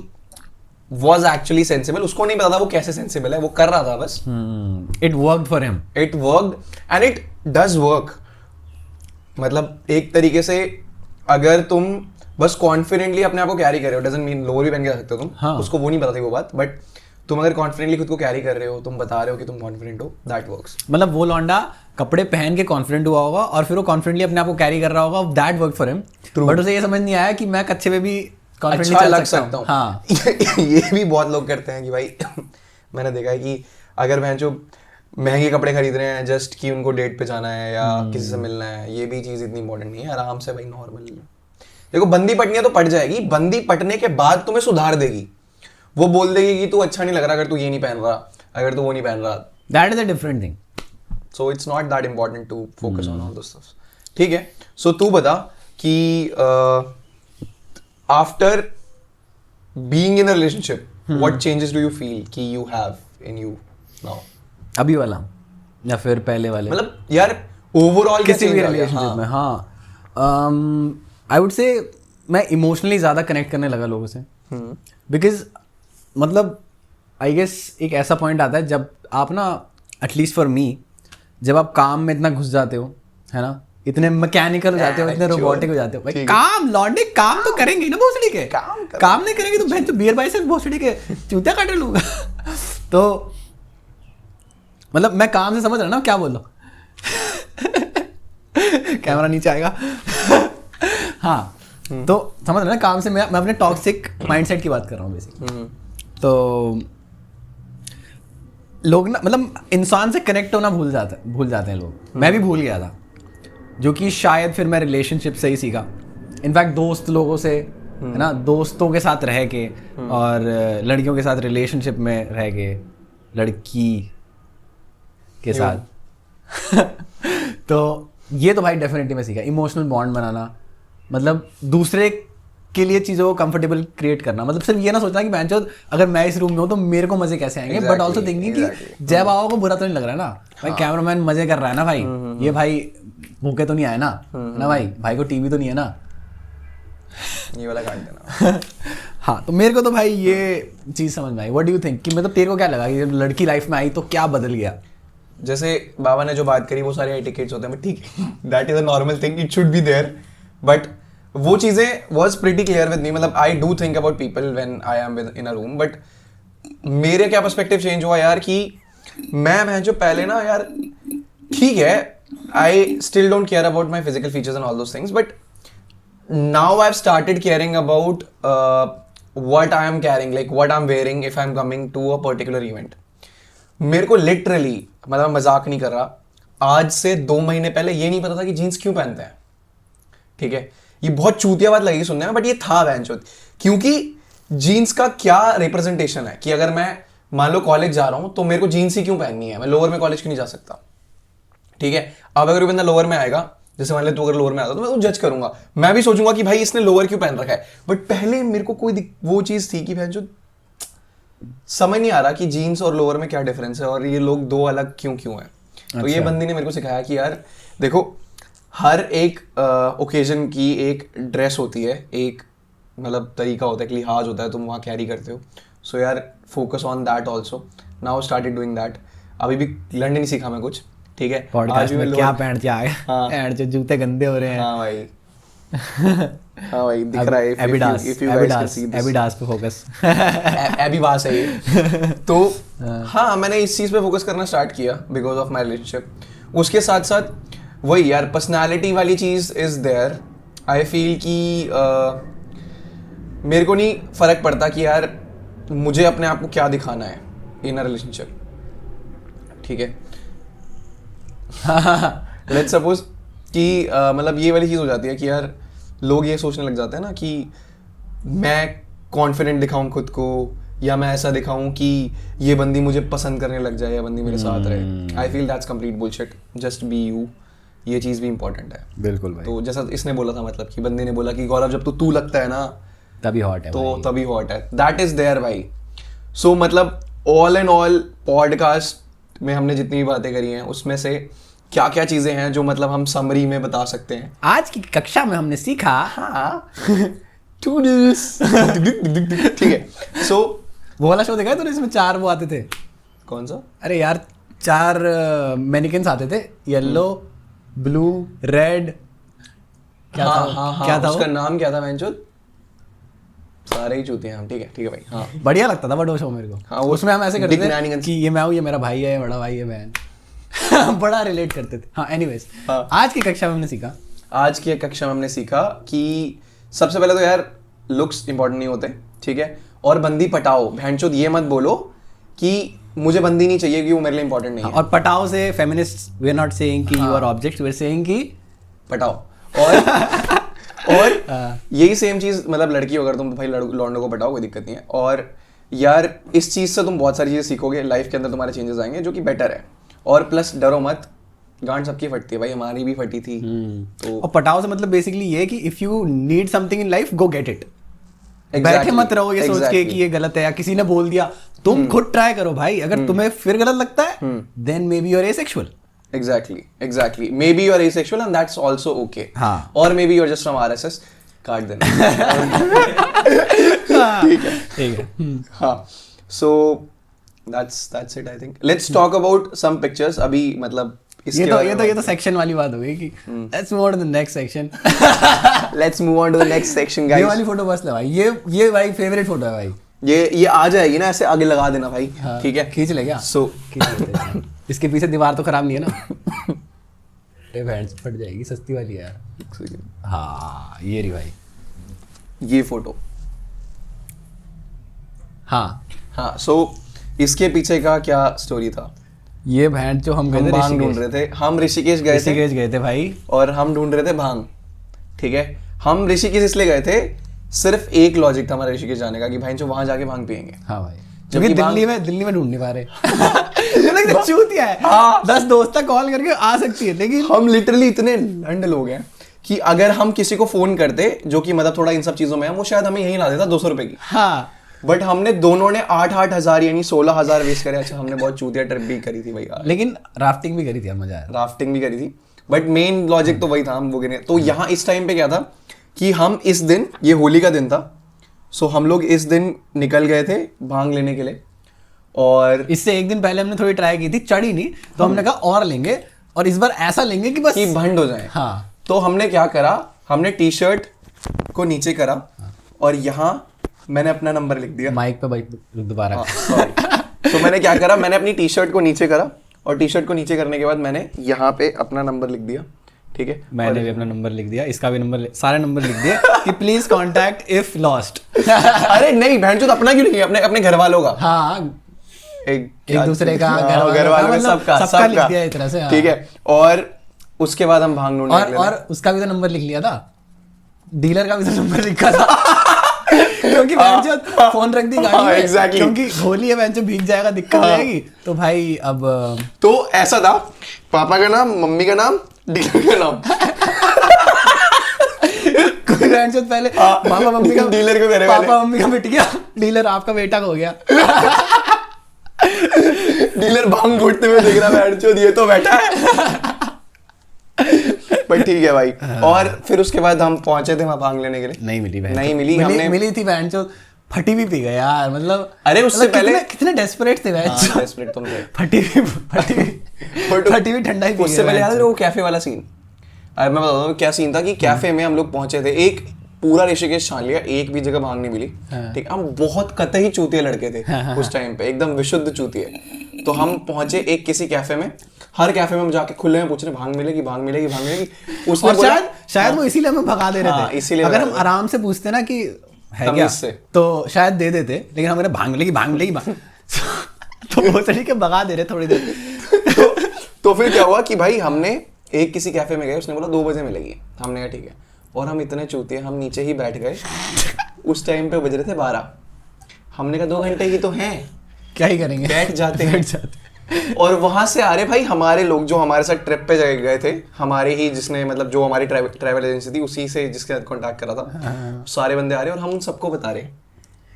was actually sensible। उसको नहीं पता था वो कैसे सेंसिबल है, वो कर रहा था बस। It worked for him. It worked and it does work। मतलब एक तरीके से अगर तुम बस कॉन्फिडेंटली अपने आप को कैरी कर रहे हो, डजंट मीन लोअर भी पहन के आ सकते हो तुम, हाँ। उसको वो नहीं पता थी वो बात, बट तुम अगर कॉन्फिडेंटली खुद को कैरी कर रहे हो, तुम बता रहे हो कि तुम कॉन्फिडेंट हो, दैट वर्क्स। मतलब वो लौंडा कपड़े पहन के कॉन्फिडेंट हुआ होगा और फिर वो कॉन्फिडेंटली अपने आप को कैरी कर रहा होगा, that work for him, but उसे ये समझ नहीं आया कि मैं कच्चे में भी अच्छा लग सकता हूँ। हाँ ये भी बहुत लोग करते हैं कि भाई मैंने देखा है कि अगर मैं जो महंगे कपड़े खरीद रहे हैं जस्ट कि उनको डेट पे जाना है या किसी से मिलना है, ये भी चीज़ इतनी इंपॉर्टेंट नहीं है। आराम से भाई नॉर्मल देखो, बंदी पटनी है तो पट जाएगी, बंदी पटने के बाद तुम्हें सुधार देगी, वो बोल देगी कि तू अच्छा नहीं लग रहा अगर तू ये नहीं पहन रहा, अगर तू वो नहीं पहन रहा, that is a different thing. So it's not that important to focus on all those stuff, ठीक है। सो तू बता कि after being in a relationship, what changes do you feel कि you have in you now? अभी वाला या फिर पहले वाले, मतलब यार ओवरऑल किसी भी रिलेशनशिप में। हाँ, आई वुड से मैं इमोशनली ज़्यादा कनेक्ट करने लगा लोगों से, बिकॉज मतलब आई गेस एक ऐसा पॉइंट आता है जब आप ना, एटलीस्ट फॉर मी, जब आप काम में इतना घुस जाते हो, है ना, इतने मैकेनिकल हो जाते हो, इतने रोबोटिक हो जाते हो, भाई काम लौंडे काम तो करेंगे ना भोसड़ी के, काम नहीं करेंगे तो बहन तो बियर बाई से भोसड़ी के चूतिया काटे लूंगा तो मतलब मैं काम से समझ रहा ना क्या बोल रहा कैमरा नीचे आएगा हाँ, तो समझ रहा ना काम से मैं अपने टॉक्सिक माइंडसेट की बात कर रहा हूँ बेसिकली। तो लोग ना, मतलब इंसान से कनेक्ट होना भूल जाते हैं लोग, मैं भी भूल गया था, जो कि शायद फिर मैं रिलेशनशिप से ही सीखा। इनफैक्ट दोस्त लोगों से, है ना, दोस्तों के साथ रह के और लड़कियों के साथ रिलेशनशिप में रह के, लड़की के साथ तो ये तो भाई डेफिनेटली मैं सीखा, इमोशनल बॉन्ड बनाना, मतलब दूसरे के लिए चीज़ों को कंफर्टेबल क्रिएट करना, मतलब सिर्फ ये ना सोचना कि मैं अगर मैं इस रूम में हूँ तो मेरे को मजे कैसे आएंगे, बट ऑल्सो थिंकिंग कि जय बाबा को बुरा तो नहीं लग रहा है ना भाई, कैमरामैन मजे कर रहा है ना भाई, ये भाई भूखे तो नहीं आए ना ना भाई को टीवी तो नहीं है ना। ये वाला काट देना। हाँ, तो मेरे को तो भाई ये चीज़ समझ में आई। व्हाट डू यू थिंक कि मतलब तेरे को क्या लगा कि जब लड़की लाइफ में आई तो क्या बदल गया? जैसे बाबा ने जो बात करी वो सारे एटिकेट्स होते हैं, बट ठीक है, that is a normal thing, it should be there, but वो चीज़ें was pretty clear with me. मतलब I do think about people when I am in a room, but मेरे क्या पर्सपेक्टिव चेंज हुआ यार कि मैं जो पहले ना यार ठीक है, I still don't care about my physical features and all those things, but now I've started caring about what I am carrying, like what I'm wearing if I'm coming to a particular event. मेरे को literally, मतलब मजाक नहीं कर रहा, आज से 2 महीने पहले ये नहीं पता था कि जीन्स क्यों पहनते हैं। ठीक है, ये बहुत चूतिया बात लगेगी सुनने में, बट ये था बहनचोद, क्योंकि जीन्स का क्या रिप्रेजेंटेशन है कि अगर मैं मान लो कॉलेज जा रहा हूं तो मेरे को जीन्स ही क्यों पहननी है, मैं लोअर में कॉलेज क्यों नहीं जा सकता। ठीक है, अब अगर बंदा लोअर में आएगा, जैसे मान ले तू अगर लोअर में आता तो मैं तो जज करूंगा, मैं भी सोचूंगा कि भाई इसने लोअर क्यों पहन रखा है। बट पहले मेरे को कोई वो चीज थी कि भाई जो समझ नहीं आ रहा कि जीन्स और लोअर में क्या डिफरेंस है और ये लोग दो अलग क्यों है। तो ये बंदी ने मेरे को सिखाया कि यार देखो, हर एक ओकेजन की एक ड्रेस होती है, एक मतलब तरीका होता है, एक लिहाज होता है, तुम वहाँ कैरी करते हो। सो यार focus on that also. Now started doing that. अभी भी लर्न नहीं सीखा मैं कुछ। ठीक है, पॉडकास्ट में क्या पहन के आए। हाँ, जो जूते गंदे हो रहे हैं। हाँ भाई, हाँ भाई दिख रहा है। एबिडास पे फोकस। एबिबास है ये। तो हाँ, मैंने इस चीज पे फोकस करना स्टार्ट किया बिकॉज ऑफ माई रिलेशनशिप। उसके साथ साथ वही यार पर्सनालिटी वाली चीज इज देयर। आई फील कि मेरे को नहीं फर्क पड़ता कि यार मुझे अपने आप को क्या दिखाना है इन अ रिलेशनशिप। ठीक है, लेट्स सपोज कि मतलब ये वाली चीज़ हो जाती है कि यार लोग ये सोचने लग जाते हैं ना कि मैं कॉन्फिडेंट दिखाऊं खुद को, या मैं ऐसा दिखाऊं कि ये बंदी मुझे पसंद करने लग जाए या बंदी मेरे साथ रहे। I feel that's complete bullshit, just be you. ये चीज़ भी इंपॉर्टेंट है। बिल्कुल भाई। तो जैसा इसने बोला था, मतलब कि बंदी ने बोला कि गौरव जब तू लगता है ना तभी हॉट है, तो तभी हॉट है। दैट इज देयर भाई। सो मतलब ऑल एंड ऑल पॉडकास्ट में हमने जितनी भी बातें करी हैं उसमें से क्या क्या चीजें हैं जो मतलब हम समरी में बता सकते हैं। आज की कक्षा में हमने सीखा। हाँ टूडल्स। ठीक है, सो वो वाला शो देखा है तूने, इसमें 4 वो आते थे। कौन सा? अरे यार 4 मैनिकेन्स आते थे, येलो, ब्लू, रेड, क्या था? क्या था उसका नाम क्या था? मैंचोद सारे ही चूते हैं हम। ठीक है भाई। हाँ, बढ़िया लगता था बट वो शो मेरे को। हाँ, उसमें हम ऐसे करते थे कि ये मैं हूँ, ये मेरा भाई है, बड़ा भाई है, बहन। बड़ा रिलेट करते थे। हाँ, एनीवेज, आज की कक्षा में हमने सीखा। आज की कक्षा में हमने सीखा कि सबसे पहले तो यार लुक्स इंपॉर्टेंट नहीं होते। ठीक है, और बंदी पटाओ। भैंचोद ये मत बोलो कि मुझे बंदी नहीं चाहिए कि वो मेरे लिए इंपॉर्टेंट नहीं है। और पटाओ से feminist we are not saying कि you are object, we are saying कि पटाओ। और यही सेम चीज मतलब लड़की अगर तुम भाई लौंडों को पटाओ कोई दिक्कत नहीं है। और यार इस चीज से तुम बहुत सारी चीजें सीखोगे, लाइफ के अंदर तुम्हारे चेंजेस आएंगे जो कि बेटर है। और प्लस डरो मत, गांड सबकी फटती है भाई, हमारी भी फटी थी। तो और पटाओ से मतलब बेसिकली ये कि if you need something in life go get it. बैठे मत रहो ये सोच के कि ये गलत है या किसी ने बोल दिया, तुम खुद ट्राई करो भाई। अगर तुम्हें फिर गलत लगता है then maybe you are asexual. Exactly. Maybe you are asexual and that's also okay. हाँ. Or maybe you are just from RSS. काट देना। ठीक है। हाँ. So that's it I think. Let's talk about some pictures. अभी मतलब ये तो सेक्शन वाली बात हो गई कि let's move on to the next section. Let's move on to the next section guys. ये वाली फोटो बस ले भाई, ये भाई फेवरेट फोटो है भाई। ये आ जाएगी ना, ऐसे आगे लगा देना भाई। ठीक है, खींच ले क्या? खींच लेते। इसके पीछे दीवार तो खराब नहीं है ना? अरे बैंड फट जाएगी, सस्ती वाली है यार। हाँ, ये रही भाई, ये फोटो। हाँ, सो इसके पीछे का क्या स्टोरी था? ये बैंड जो हम भांग ढूंढ रहे थे, हम ऋषिकेश गए थे भाई, और हम ढूंढ रहे थे भांग। ठीक है, हम ऋषिकेश इसलिए गए थे, सिर्फ एक लॉजिक था हमारा ऋषिकेश जाने का कि भाई जो वहां जाके भांग पियेंगे। हाँ भाई, क्योंकि दिल्ली में ढूंढ नहीं पा रहे। चूतिया है। हाँ, 10 दोस्त तक कॉल करके आ सकती है, लेकिन हम लिटरली इतने लंड लोग हैं कि अगर हम किसी को फोन करते जो कि मतलब थोड़ा इन सब चीजों में है, वो शायद हमें यहीं ला देता 200 रुपए की। हाँ, बट हमने दोनों ने 8-8 हजार यानी 16,000 वेस्ट करे। अच्छा, हमने बहुत चूतिया ट्रिप भी करी थी भैया, लेकिन राफ्टिंग भी करी थी, मजा आया। राफ्टिंग भी करी थी, बट मेन लॉजिक तो वही था, हम वो गिने। तो यहाँ इस टाइम पे क्या था कि हम इस दिन, ये होली का दिन था, सो हम लोग इस दिन निकल गए थे भांग लेने के लिए। और इससे एक दिन पहले हमने थोड़ी ट्राई की थी, चढ़ी नहीं, तो हमने कहा और लेंगे, और इस बार ऐसा लेंगे कि बस कि भंड हो जाए। हाँ, तो हमने क्या करा, हमने टी शर्ट को नीचे करा और यहाँ मैंने अपना नंबर लिख दिया। माइक पे बाइक दोबारा। तो मैंने क्या करा, मैंने अपनी टी शर्ट को नीचे करा, और टी शर्ट को नीचे करने के बाद मैंने यहाँ पे अपना नंबर लिख दिया, ठीक है। मैंने भी अपना नंबर लिख दिया, इसका भी नंबर, सारे नंबर लिख दिए कि प्लीज कांटेक्ट इफ लॉस्ट। अरे नहीं बहन, तो अपना क्यों लिखिए, अपने घर वालों का। हाँ, एक दूसरे का, घर वालों का, सबका लिख दिया एक तरह से। ठीक है। और उसके बाद हम भांग ढूंढने निकले। और उसका भी तो नंबर लिख लिया था, डीलर का भी तो नंबर लिखा था। क्योंकि फोन रख दी गाड़ी में, exactly. क्योंकि होली है, भीग जाएगा, दिक्कत हो जाएगी। तो भाई अब तो ऐसा था, पापा का नाम, मम्मी का नाम, डीलर का नाम। पहले पापा मम्मी का डीलर को करे, पापा मम्मी का मिट गया, डीलर आपका बेटा हो गया। डीलर भांग घुटते हुए दिख रहा है, ये तो बैठा है। पर ठीक है भाई। और फिर उसके बाद हम पहुंचे थे वहां भांग लेने के लिए, नहीं मिली, नहीं मिली, हमने मिली थी बहन चो, फटी भी पी गए यार, मतलब। अरे उससे पहले कितने डेस्परेट थे बहन चो। डेस्परेट तुम थे। फटी भी ठंडा ही पी गए। उससे पहले याद है वो कैफे वाला सीन, अरे मैं बताता हूँ क्या सीन था कि कैफे में हम लोग पहुंचे थे, एक पूरा ऋषिकेश छान लिया, एक भी जगह भांग नहीं मिली। ठीक, हम बहुत कतई चूतिए लड़के थे उस टाइम पे, एकदम विशुद्ध चूतिए। तो हम पहुंचे एक किसी कैफे में, हर कैफे में हम जाके खुले में पूछ रहे भांग मिलेगी, भांग मिलेगी, भांग मिलेगी। उसने बोला शायद वो इसीलिए हमें भगा दे रहे थे, इसीलिए अगर हम आराम से पूछते ना कि है क्या, तो शायद दे देते, लेकिन हमें भांग मिलेगी, भांग मिलेगी, तो वो तरीके भगा दे रहे थोड़ी देर। तो फिर क्या हुआ कि भाई हमने एक किसी कैफे में गए, उसने बोला 2 बजे मिलेगी, हमने कहा ठीक है। और हम इतने चूतिए, हम नीचे ही बैठ गए। उस टाइम पे बज रहे थे 12, हमने कहा 2 घंटे ही तो हैं, क्या ही करेंगे, बैठ जाते। और वहां से आ रहे भाई हमारे लोग जो हमारे साथ ट्रिप पे गए थे, हमारे ही, जिसने मतलब जो हमारी ट्रैवल एजेंसी थी, उसी से जिसके साथ कॉन्टैक्ट करा था, सारे बंदे आ रहे और हम उन सबको बता रहे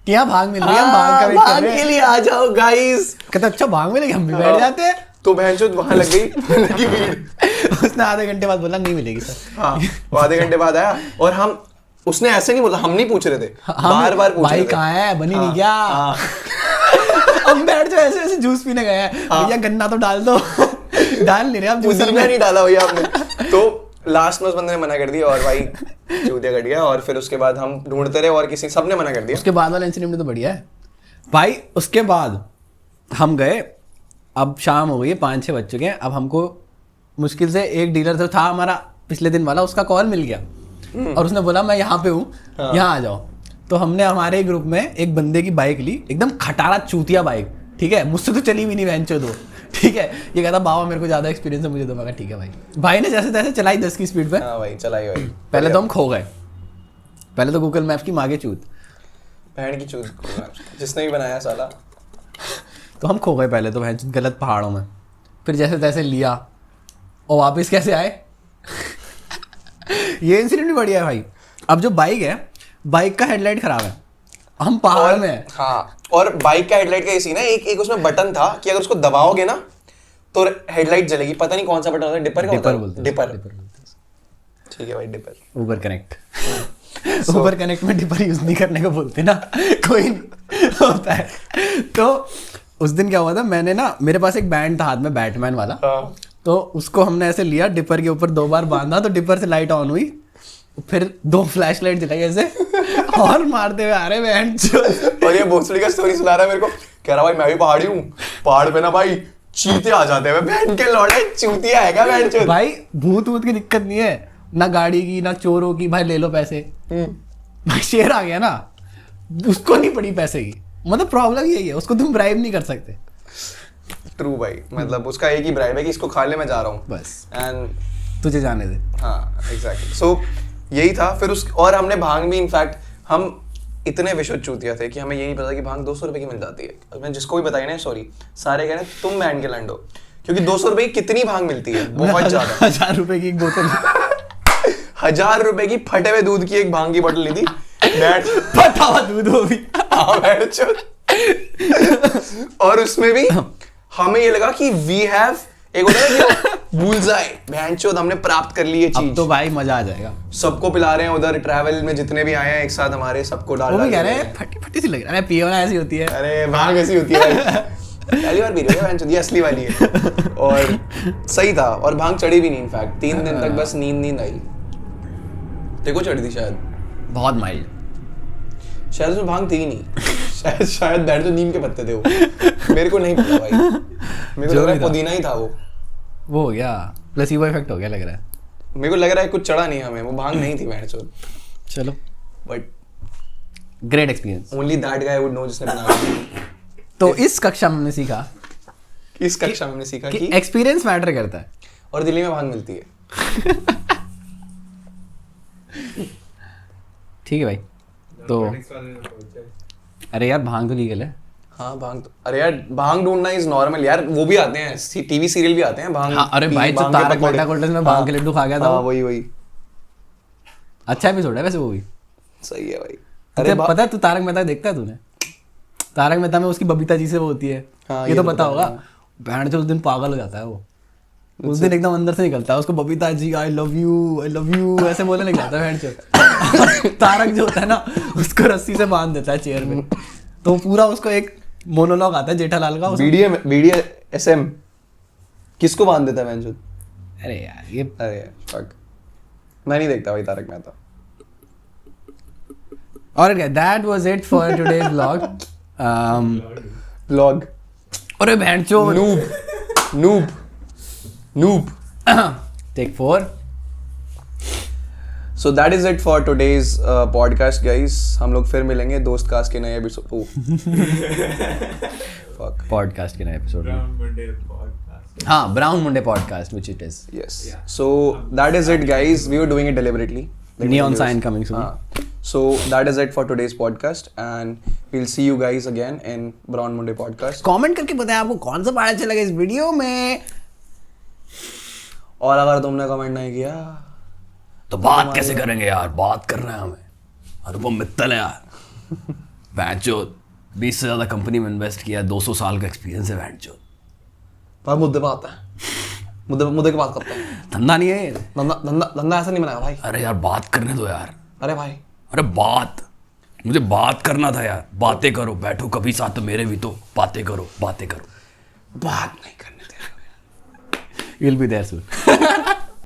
कि यहाँ भांग मिल रही है, हम भांग का वेट कर रहे हैं, के लिए आ जाओ गाइस। कहते अच्छा भांग मिलेगी, हम भी बैठ जाते हैं। तो बहनचोद वहां लग गई भीड़। उसने आधे घंटे बाद बोला नहीं मिलेगी सर। हाँ, वो आधे घंटे बाद आया और हम, उसने ऐसे नहीं बोला, हम नहीं पूछ रहे थे, बार-बार पूछ रहे थे, भाई कहाँ है, बनी नहीं क्या? हम बैठ जाओ, ऐसे जूस पीने गए हैं, भैया गन्ना तो डाल दो। डाल नहीं रहे हम, जूस नहीं डाला भैया हमने। तो लास्ट में उस बंदे ने मना कर दिया और भाई चूतिया कट गया। और फिर उसके बाद हम ढूंढते रहे और किसी, सबने मना कर दिया। उसके बाद वाला इंसिडेंट तो बढ़िया है भाई। उसके बाद हम गए, अब शाम हो गई है, 5-6 बज चुके हैं। अब हमको मुश्किल से एक डीलर जो था हमारा पिछले दिन वाला, उसका कॉल मिल गया और उसने बोला मैं यहाँ पे हूँ, यहाँ आ जाओ। तो हमने हमारे ग्रुप में एक बंदे की बाइक ली, एकदम खटारा चूतिया बाइक, ठीक है, मुझसे तो चली भी नहीं बेंचो दो, ठीक है। ये कहता बाबा मेरे को ज्यादा एक्सपीरियंस है, मुझे दो। मैं कहा ठीक है भाई। भाई ने जैसे तैसे चलाई 10 की स्पीड पे। हाँ भाई चलाई भाई। पहले तो हम खो गए, पहले तो गूगल मैप की मागे चूत, बहन की चूत, जिसने भी बनाया साला। तो हम खो गए पहले तो भैंस गलत पहाड़ों में, फिर जैसे तैसे लिया और वापस कैसे आए। ये इंसिडेंट भी बढ़िया है भाई। अब जो बाइक है, बाइक का हेडलाइट खराब है, हम पहाड़ में है। हाँ, और बाइक का हेडलाइट का ये सीन है, एक उसमें बटन था कि अगर उसको दबाओगे ना तो हेडलाइट जलेगी। पता नहीं कौन सा बटन होता है, डिपर का होता है, डिपर। ठीक है भाई, डिपर, ऊबर कनेक्ट। ऊबर कनेक्ट में डिपर यूज नहीं करने को बोलते ना, कोई नहीं होता है। तो उस दिन क्या हुआ था, मैंने ना, मेरे पास एक बैंड था हाथ में, बैटमैन वाला। तो उसको हमने ऐसे लिया, डिपर के ऊपर 2 बार बांधा, तो डिपर से लाइट ऑन हुई, फिर 2 फ्लैश लाइट जलाई ऐसे और मारते हुए आ रहे बैंड। और ये भोसड़ी का स्टोरी सुना रहा है मेरे को, कह रहा भाई मैं भी पहाड़ी हूँ, पहाड़ पे ना भाई चीते आ जाते हैं, बैंड के लौड़े चूतिया है क्या बैंड चोद। भाई भूत वूत की दिक्कत नहीं है, ना गाड़ी की ना चोरों की, भाई ले लो पैसे। भाई शेर आ गया ना, उसको नहीं पड़ी पैसे की, मतलब प्रॉब्लम यही है, उसको तुम ब्राइब नहीं कर सकते। ट्रू भाई, मतलब उसका एक ही ब्राइब है कि इसको खा ले, मैं जा रहा हूँ बस, एंड तुझे जाने दे। हाँ एग्जैक्टली। सो यही था। फिर और हमने भांग भी, इनफैक्ट हम इतने विशुद्ध चूतिया थे कि हमें ये नहीं पता कि भांग 200 रुपए की मिल जाती है। मैं जिसको भी बताई ना, सॉरी, सारे कह रहे हैं तुम बैंड के लंडो, क्योंकि 200 रुपए की कितनी भांग मिलती है, बहुत ज्यादा। 1000 रुपए की एक बोतल, 1000 रुपए की फटे हुए दूध की एक भांग की बोतल ली थी। फटा हुआ दूध वो भी। और उसमें भी हमें ये लगा कि वी हैव, एक होता है कि बुलजाई भैंचोद हमने प्राप्त कर ली ये अब चीज। तो भाई मजा आ जाएगा। सबको पिला रहे हैं उधर, ट्रैवल में जितने भी आए हैं एक साथ हमारे, सबको डाल वो भी डाल कह के रहे दे हैं फटी फटी सी लग रहा है, पियो ना ऐसी होती है। अरे भांग ऐसी होती है पहली बार पी रही है भैंचोद, ये असली वाली है। और सही था, और भांग चढ़ी भी नहीं इनफैक्ट, 3 दिन तक बस नींद आई। देखो चढ़ी थी शायद, बहुत माइल्ड। शायद उसमें भांग थी ही नहीं। शायद बैठ तो नीम के पत्ते थे वो, मेरे को नहीं पता भाई, मेरे को लग रहा है पुदीना ही था वो हो गया, प्लेसिबो इफेक्ट हो गया लग रहा है। मेरे को लग रहा है कुछ चढ़ा नहीं हमें, वो भांग नहीं थी भैंचोद। चलो, but great experience. Only that guy would know जिसने बनाया। तो इस कक्षा में हमने सीखा, इस कक्षा में हमने सीखा कि एक्सपीरियंस मैटर करता है, और दिल्ली में भांग मिलती है। ठीक है भाई। तो अरे यार भांग तो लीगल है। हाँ भांग तो, अरे यार भांग ढूंढना इज नॉर्मल यार, वो भी आते हैं टीवी सीरियल भी आते हैं भांग। हाँ, अरे भाई तो तारक मेहता का उल्टा में भांग के लड्डू खा गया था। हाँ वही अच्छा एपिसोड है वैसे वो भी। सही है भाई। अरे पता है तू तारक मेहता देखता है तूने? तारक मेहता में उसकी बबीता जी से वो होती है, हाँ, ये तो पता होगा। बहन जो उस दिन पागल हो जाता है वो, उस दिन एकदम अंदर से निकलता है उसको Babita ji I love you ऐसे बोलने लग जाता है बहन से। तारक जो होता है ना उसको रस्सी से बांध देता है चेयर में, तो पूरा उसको एक मोनोलॉग आता है जेठालाल का। BDSM किसको बांध देता है भैंचोद? अरे यार ये, अरे यार फक, मैं नहीं देखता भाई Tarak Mehta. Alright guys, that was it for today's vlog. Vlog. अरे भैंचो noob. Take 4. So that is it for today's podcast guys. हम लोग फिर मिलेंगे दोस्त कास्ट के नए एपिसोड। Fuck. पॉडकास्ट के नए एपिसोड में। Brown Monday podcast. हाँ, brown Munde podcast which it is. Yes. So that is it guys. We were doing it deliberately. Neon sign coming soon. So that is it for today's podcast and we'll see you guys again in Brown Monday podcast. Comment करके बताएं आपको कौन सा part अच्छा लगा इस video में, और अगर तुमने कमेंट नहीं किया तो बात कैसे करेंगे यार, बात करना है हमें। अनुपम मित्तल है यार, भैंचोद 20 से ज्यादा कंपनी में इन्वेस्ट किया, 200 साल का एक्सपीरियंस है भैंचोद। भाई मुद्दे पे आता है, मुद्दे की बात करता है। धंधा नहीं है ये। धंधा ऐसा नहीं बनाया भाई। अरे यार बात करने दो यार। अरे भाई अरे मुझे बात करना था यार, बातें करो, बैठो कभी साथ, तो मेरे भी तो बातें करो। बात नहीं करने दे रहे हो। You'll be there soon.